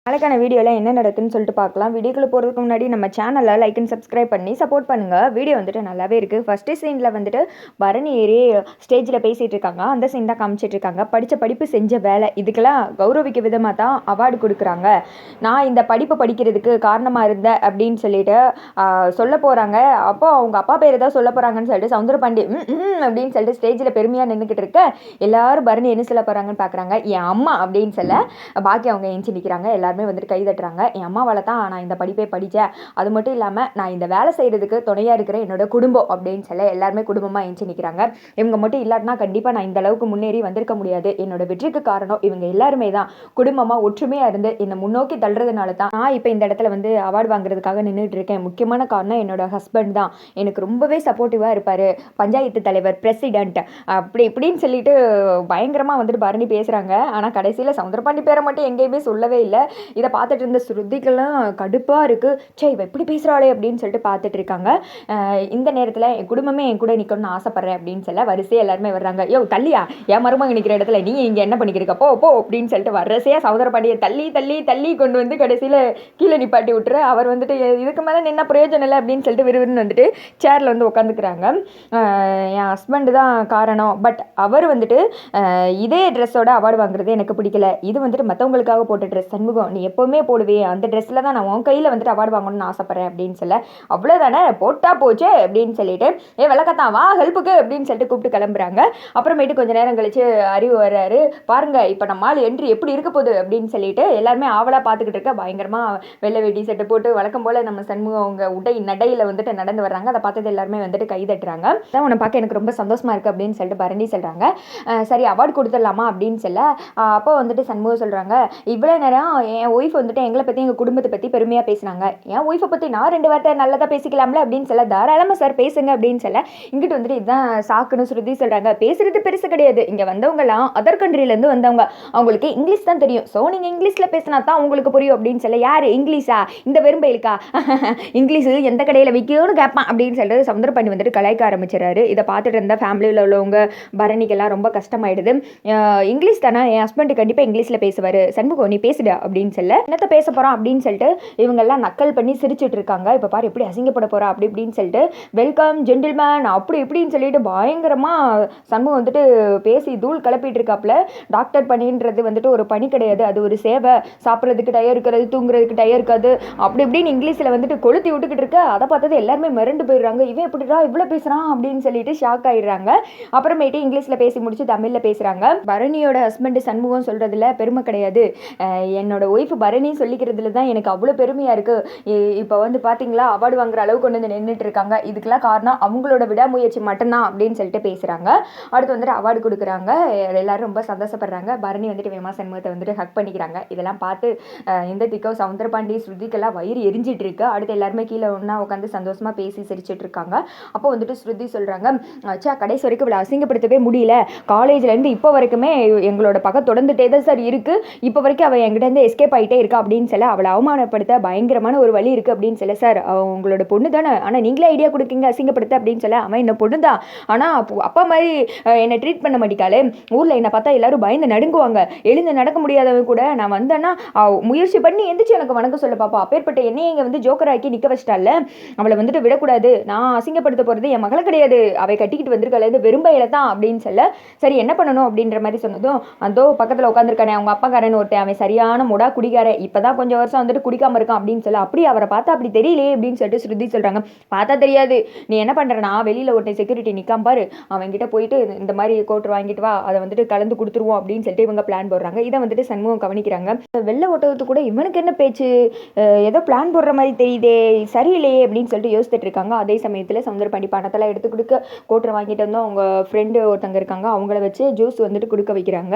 நாளைக்கான வீடியோவில் என்ன நடக்குதுன்னு சொல்லிட்டு பார்க்கலாம். வீடியோக்குள்ள போகிறதுக்கு முன்னாடி நம்ம சேனலை லைக் அண்ட் சப்ஸ்கிரைப் பண்ணி சப்போர்ட் பண்ணுங்கள். வீடியோ வந்துட்டு நல்லாவே இருக்குது. ஃபஸ்ட்டு சீனில் வந்துட்டு பரணி ஏறி ஸ்டேஜில் பேசிகிட்டு இருக்காங்க. அந்த சீன் தான் காமிச்சிட்டு இருக்காங்க. படித்த படிப்பு செஞ்ச வேலை இதுக்கெல்லாம் கௌரவிக்க விதமாக தான் அவார்டு கொடுக்குறாங்க. நான் இந்த படிப்பு படிக்கிறதுக்கு காரணமாக இருந்தேன் அப்படின்னு சொல்லிட்டு சொல்ல போகிறாங்க. அப்போ அவங்க அப்பா பேர் தான் சொல்ல போகிறாங்கன்னு சொல்லிட்டு சவுந்தரபாண்டி அப்படின்னு சொல்லிட்டு ஸ்டேஜில் பெருமையாக நின்றுக்கிட்டு இருக்க எல்லாரும் பரணி என்ன சொல்ல போகிறாங்கன்னு பார்க்குறாங்க. என் அம்மா அப்படின்னு சொல்ல பாக்கி அவங்க எஞ்சி நிற்கிறாங்க. எல்லாருமே வந்துட்டு கை தட்டுறாங்க. என் அம்மாவால் தான் நான் இந்த படிப்பே படித்தேன். அது மட்டும் இல்லாமல் நான் இந்த வேலை செய்கிறதுக்கு துணையாக இருக்கிற என்னோட குடும்பம் அப்படின்னு சொல்ல எல்லாருமே குடும்பமாக எஞ்சி நிற்கிறாங்க. இவங்க மட்டும் இல்லாட்டினா கண்டிப்பாக நான் இந்த அளவுக்கு முன்னேறி வந்திருக்க முடியாது. என்னோட வெற்றிக்கு காரணம் இவங்க எல்லாருமே தான். குடும்பமாக ஒற்றுமையாக இருந்து என்னை முன்னோக்கி தள்ளுறதுனால தான் நான் இப்போ இந்த இடத்துல வந்து அவார்டு வாங்குறதுக்காக நின்றுட்டு இருக்கேன். முக்கியமான காரணம் என்னோட ஹஸ்பண்ட் தான். எனக்கு ரொம்பவே சப்போர்ட்டிவாக இருப்பார். பஞ்சாயத்து தலைவர், பிரசிடென்ட் அப்படி இப்படின்னு சொல்லிட்டு பயங்கரமாக வந்துட்டு பரணி பேசுகிறாங்க. ஆனால் கடைசியில் சவுந்தரபாண்டி பேரை மட்டும் எங்கேயுமே சொல்லவே இல்லை. இதை பார்த்துட்டு இருந்த ஸ்ருதிக்கெல்லாம் கடுப்பாக இருக்குது. சே இவ எப்படி பேசுகிறாளே அப்படின்னு சொல்லிட்டு பார்த்துட்டு இருக்காங்க. இந்த நேரத்தில் என் குடும்பமே என் கூட நிற்கணும்னு ஆசைப்பட்றேன் அப்படின்னு சொல்ல வரிசையாக எல்லாருமே வர்றாங்க. யோ தள்ளியா என் மருமக நிற்கிற இடத்துல நீ இங்கே என்ன பண்ணிக்கிறக்க போ போ அப்படின்னு சொல்லிட்டு வரிசையாக சவுந்தரபாண்டியை தள்ளி தள்ளி தள்ளி கொண்டு வந்து கடைசியில் கீழே நிப்பாட்டி விட்டுரு. அவர் வந்துட்டு இதுக்கு மேலே நின்ன பிரயோஜனம் இல்லை அப்படின்னு சொல்லிட்டு விறுவிறுன்னு வந்துட்டு சேரில் வந்து உட்காந்துக்கிறாங்க. என் ஹஸ்பண்டு தான் காரணம். பட் அவர் வந்துட்டு இதே ட்ரெஸ்ஸோட அவார்டு வாங்குறது எனக்கு பிடிக்கல. இது வந்துட்டு மற்றவங்களுக்காக போட்ட ட்ரெஸ். சண்முகம் நீ எப்போவுமே போடுவே அந்த ட்ரெஸ்ஸில் தான் நான் உன் கையில் வந்துட்டு அவார்டு வாங்கணும்னு ஆசைப்பட்றேன் அப்படின்னு சொல்ல அவ்வளோதானே போட்டா போச்சு அப்படின்னு சொல்லிட்டு விளக்கத்தான் வா ஹெல்ப்புக்கு அப்படின்னு சொல்லிட்டு கூப்பிட்டு கிளம்புறாங்க. அப்புறமேட்டு கொஞ்சம் நேரம் கழிச்சு அறிவு வர்றாரு. பாருங்க இப்போ நம்ம ஆள் என்ட்ரி எப்படி இருக்க போகுது அப்படின்னு சொல்லிட்டு எல்லாருமே ஆவலாக பார்த்துக்கிட்டு இருக்க. பயங்கரமாக வெள்ளை வேட்டி செட்டை போட்டு வழக்கம் போல் நம்ம சண்முகம் அவங்க உடை நடையில் வந்துட்டு நடந்து வர்றாங்க. அதை பார்த்தது எல்லாருமே வந்துட்டு கை தட்டுறாங்க. அதான் உன்னை பார்க்க எனக்கு ரொம்ப சந்தோஷமா இருக்குது அப்படின்னு சொல்லிட்டு பரணி சொல்கிறாங்க. சரி அவார்டு கொடுத்துடலாமா அப்படின்னு சொல்ல அப்போ வந்துட்டு சண்முகம் சொல்கிறாங்க. இவ்வளோ நேரம் என் ஒய்ஃப் வந்துட்டு எங்களை பற்றி எங்கள் குடும்பத்தை பற்றி பெருமையாக பேசினாங்க. என் ஒய்ஃபை பற்றி நான் 2 வார்த்தை நல்லதாக பேசிக்கலாம்ல அப்படின்னு சொல்ல தாராளமாக சார் பேசுங்க அப்படின்னு சொல்ல இங்கிட்டு வந்துட்டு இதுதான் சாக்குன்னு ஸ்ருதி சொல்கிறாங்க. பேசுகிறது பெருசு கிடையாது. இங்கே வந்தவங்கலாம் அதர் கண்ட்ரிலேருந்து வந்தவங்க. அவங்களுக்கு இங்கிலீஷ் தான் தெரியும். ஸோ நீங்கள் இங்கிலீஷில் பேசினா தான் உங்களுக்கு புரியும் அப்படின்னு சொல்ல யார் இங்கிலீஷா இந்த வெறும்பயிலுக்கா இங்கிலீஷு எந்த கடையில் விற்கியோன்னு கேட்பான் அப்படின்னு சொல்லிட்டு சவுந்தரபாண்டி வந்துட்டு கலாய்க்க ஆரம்பிச்சிடறாரு. இதை பார்த்துட்டு இருந்தால் ஃபேமிலியில் உள்ளவங்க பரணிக்கெல்லாம் ரொம்ப கஷ்டமாயிடுது. இங்கிலீஷ் தானே என் ஹஸ்பண்ட் கண்டிப்பாக இங்கிலீஷில் பேசுவார். சண்முகம் நீ பேசுடா அப்படின்னு சொல்ல என்னத்தை பேச போகிறோம் அப்படின்னு சொல்லிட்டு இவங்கெல்லாம் நக்கல் பண்ணி சிரிச்சுட்டு இருக்காங்க. இப்போ பாரு எப்படி அசிங்கப்பட போகிறா அப்படி இப்படின்னு சொல்லிட்டு வெல்கம் ஜென்டில்மேன் அப்படி இப்படின்னு சொல்லிட்டு பயங்கரமாக சண்முகம் வந்துட்டு பேசி தூள் கிளப்பிட்டு இருக்காப்புல. டாக்டர் பணின்றது வந்துட்டு ஒரு பணி கிடையாது, அது ஒரு சேவை. சாப்பிட்றதுக்கு டயர் இருக்கிறது, தூங்குறதுக்கு டயர் இருக்காது, அப்படி இப்படின்னு இங்கிலீஷில் வந்துட்டு கொளுத்தி விட்டுக்கிட்டு இருக்க. அதை பார்த்தது எல்லாருமே மிரண்டு போயிடுறாங்க. இவன் எப்படிடா இவ்வளோ பேசுகிறான் அப்படின்னு சொல்லிட்டு ஷாக் ஆயிடுறாங்க. அப்புறமேட்டு இங்கிலீஷில் பேசி முடிச்சு தமிழில் பேசுகிறாங்க. பரணியோட ஹஸ்பண்ட் சண்முகம் சொல்கிறதுல பெருமை கிடையாது, என்னோட ஒய்ஃப் பரணி சொல்லிக்கிறதுல தான் எனக்கு அவ்வளோ பெருமையாக இருக்குது. இப்போ வந்து பார்த்தீங்களா அவார்டு வாங்குற அளவுக்கு கொண்டு வந்து நின்றுட்டு இருக்காங்க. இதுக்கெல்லாம் காரணம் அவங்களோட விடாமுயற்சி மட்டும்தான் அப்படின்னு சொல்லிட்டு பேசுகிறாங்க. அடுத்து வந்துட்டு அவார்டு கொடுக்குறாங்க. எல்லாரும் ரொம்ப சந்தோஷப்படுறாங்க. பரணி வந்துட்டு வேமா சண்முகத்தை வந்துட்டு ஹக் பண்ணிக்கிறாங்க. இதெல்லாம் பார்த்து இந்த திக்கோ சவுந்தரபாண்டி ஸ்ருதிக்கெல்லாம் வயிறு எரிஞ்சிட்டு இருக்கு. அடுத்து எல்லாருமே கீழே ஒன்றா உட்காந்து சந்தோஷமாக பேசி சிரிச்சிட்டு இருக்காங்க. அப்போ வந்துட்டு ஸ்ருதி சொல்கிறாங்க, அச்சா கடைசி வரைக்கும் இவ்வளோ அசிங்கப்படுத்தவே முடியல. காலேஜ்லேருந்து இப்போ வரைக்குமே எங்களோட பக்கம் தொடர்ந்துட்டே தான் சார் இருக்குது. இப்போ வரைக்கும் அவள் என்கிட்ட எஸ்கேப் ஆகிட்டே இருக்கா அப்படின்னு சொல்ல அவளை அவமானப்படுத்த பயங்கரமான ஒரு வழி இருக்குது அப்படின்னு சொல்ல சார் உங்களோட பொண்ணு தானே, ஆனால் நீங்களே ஐடியா கொடுக்கீங்க அசிங்கப்படுத்த அப்படின்னு சொல்ல அவன் என்ன பொண்ணு தான், ஆனால் அப்பா மாதிரி என்னை ட்ரீட் பண்ண மாட்டேக்காளே. ஊரில் என்னை பார்த்தா எல்லாரும் பயந்து நடுங்குவாங்க. எழுந்து நடக்க முடியாதவங்க கூட நான் வந்தேன்னா முயற்சி பண்ணி எந்திரிச்சு எனக்கு வணக்கம் சொல்ல பாப்பா. அப்பேற்பட்ட என்னையை இங்கே வந்து ஜோக்கர் ஆக்கி நிற்க வச்சிட்டால, அவளை வந்துட்டு விடக்கூடாது. நான் அசிங்கப்படுத்த போகிறது என் மகளை கிடையாது, அவை கட்டிக்கிட்டு வந்திருக்காள் இது வெறும்பையில தான் அப்படின்னு சொல்ல சரி என்ன பண்ணணும் அப்படின்ற மாதிரி சொன்னதும் அதோ பக்கத்தில் உட்காந்துருக்கானே அவங்க அப்பாக்காரன்னு ஒருத்தன், அவன் சரியான முடா குடிக்காரன், இப்போதான் கொஞ்சம் வருஷம் வந்துட்டு குடிக்காம இருக்கான் அப்படின்னு சொல்ல அப்படி அவரை பார்த்தா அப்படி தெரியலையே அப்படின்னு சொல்லிட்டு ஸ்ருதி சொல்கிறாங்க. பார்த்தா தெரியாது, நீ என்ன பண்ணுறனா வெளியில் ஒருத்தன் செக்யூரிட்டி நிற்காம பாரு, அவன்கிட்ட போயிட்டு இந்த மாதிரி கோட்டர் வாங்கிட்டு வா, அதை வந்துட்டு கலந்து கொடுத்துருவோம் அப்படின்னு சொல்லிட்டு இவங்க பிளான் போடுறாங்க. இதை வந்துட்டு சண்முகம் கவனிக்கிறாங்க. வெள்ளை ஓட்டத்து கூட இவனுக்கு என்ன பேச்சு, ஏதோ பிளான் போடுற மாதிரி தெரியுதே, சரியில்லையே அப்படின்னு சொல்லிட்டு யோசிச்சுட்டு இருக்காங்க. அதே சமயத்தில் சவுந்தரபாண்டி பணத்தெல்லாம் எடுத்து கொடுக்க கோட்டர் வாங்கிட்டு வந்தோம். அவங்க ஃப்ரெண்டு ஒருத்தங்க இருக்காங்க, அவங்கள வச்சு ஜூஸ் வந்துட்டு கொடுக்க வைக்கிறாங்க.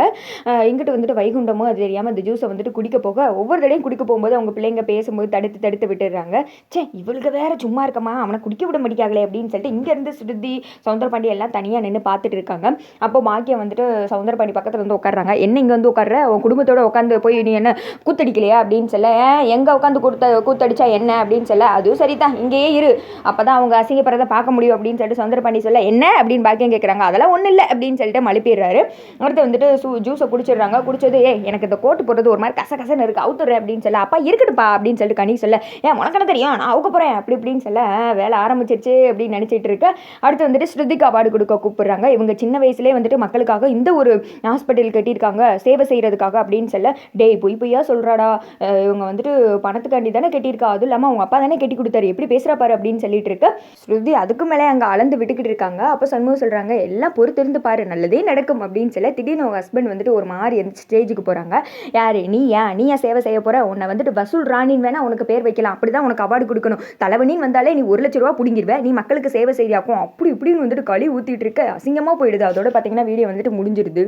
இங்கிட்டு வந்துட்டு வைகுண்டமோ அது தெரியாமல் அந்த ஜூஸை வந்துட்டு குடிக்க போக ஒவ்வொரு தடையும் குடிக்க போகும்போது அவங்க பிள்ளைங்க பேசும்போது தடுத்து விட்டுடுறாங்க. சே இவளுக்கு வேற சும்மா இருக்கமா, அவனை குடிக்க விட மாட்டேங்காங்களே அப்படின்னு சொல்லிட்டு இங்கேருந்து ஸ்ருதி சவுந்தரபாண்டி எல்லாம் தனியாக நின்று பார்த்துட்டு இருக்காங்க. அப்போ பாக்கியம் வந்துட்டு சவுந்தரபாண்டி பக்கத்தில் வந்து உட்காடுறாங்க. என்ன இங்கே வந்து உட்கார்ற, உன் குடும்பத்தோட உட்காந்து போய் நீ என்ன கூத்தடிக்கலையா அப்படின்னு சொல்ல எங்கே உட்காந்து கூத்தடிச்சா என்ன அப்படின்னு சொல்ல அதுவும் சரிதான் இங்கேயே இரு, அப்போ தான் அவங்க அசிங்கப்படுறதை பார்க்க முடியும் அப்படின்னு சொல்லிட்டு சவுந்தரபாண்டி சொல்ல என்ன அப்படின்னு பாக்கியம் கேட்குறாங்க. அதெல்லாம் ஒன்றும் இல்லை அப்படின்னு சொல்லிட்டு மழுப்பிடுறாரு. அடுத்து வந்துட்டு ஜூஸை குடிச்சிடுறாங்க. குடிச்சது எனக்கு இந்த கோட்டு போடுறது ஒரு மாதிரி கச தானே இருக்குது அவுத்துறேன் அப்படின்னு சொல்ல, அப்பா இருக்கட்டுப்பா அப்படின்னு சொல்லிட்டு கனி சொல்ல, ஏன் உனக்கு என்ன தெரியும் நான் அவுக்க போகிறேன் அப்படி இப்படின்னு சொல்ல, வேலை ஆரம்பிச்சிருச்சு அப்படின்னு நினச்சிட்டு இருக்க. அடுத்து வந்துட்டு ஸ்ருதிக்கு அவார்டு கொடுக்க கூப்பிடுறாங்க. இவங்க சின்ன வயசுலேயே வந்துட்டு மக்களுக்காக இந்த ஒரு ஹாஸ்பிட்டல் கட்டியிருக்காங்க சேவை செய்கிறதுக்காக அப்படின்னு சொல்ல, டேய் பொய்யா சொல்கிறாடா, இவங்க வந்துட்டு பணத்துக்காண்டி தானே கட்டியிருக்கா, அதுவும் இல்லாமல் அவங்க அப்பா தானே கட்டி கொடுத்தாரு, எப்படி பேசுகிறா பாரு அப்படின்னு சொல்லிட்டு இருக்க. ஸ்ருதி அதுக்கு மேலே அங்கே அளந்து விட்டுக்கிட்டு இருக்காங்க. அப்போ சண்முகம் சொல்கிறாங்க, எல்லாம் பொறுத்திருந்து பாரு நல்லதே நடக்கும் அப்படின்னு சொல்ல, திடீர்னு அவங்க ஹஸ்பண்ட் வந்துட்டு ஒரு மாதிரி ஸ்டேஜுக்கு போகிறாங்க. யார் நீ ஏன் சேவை செய்ய போகிற, உன்னை வந்துட்டு வசூல் ராணின்னு வேணா உனக்கு பேர் வைக்கலாம், அப்படி தான் உனக்கு அவார்டு கொடுக்கணும், தலைவனின்னு வந்தாலே நீ 1,00,000 பிடிங்கிடுவேன், நீ மக்களுக்கு சேவை செய்யாக்கும் அப்படி இப்படின்னு வந்துட்டு களி ஊற்றிட்டு இருக்க. அசிங்கமாக போயிடுது. அதோட பார்த்தீங்கன்னா வீடியோ வந்துட்டு முடிஞ்சிருது.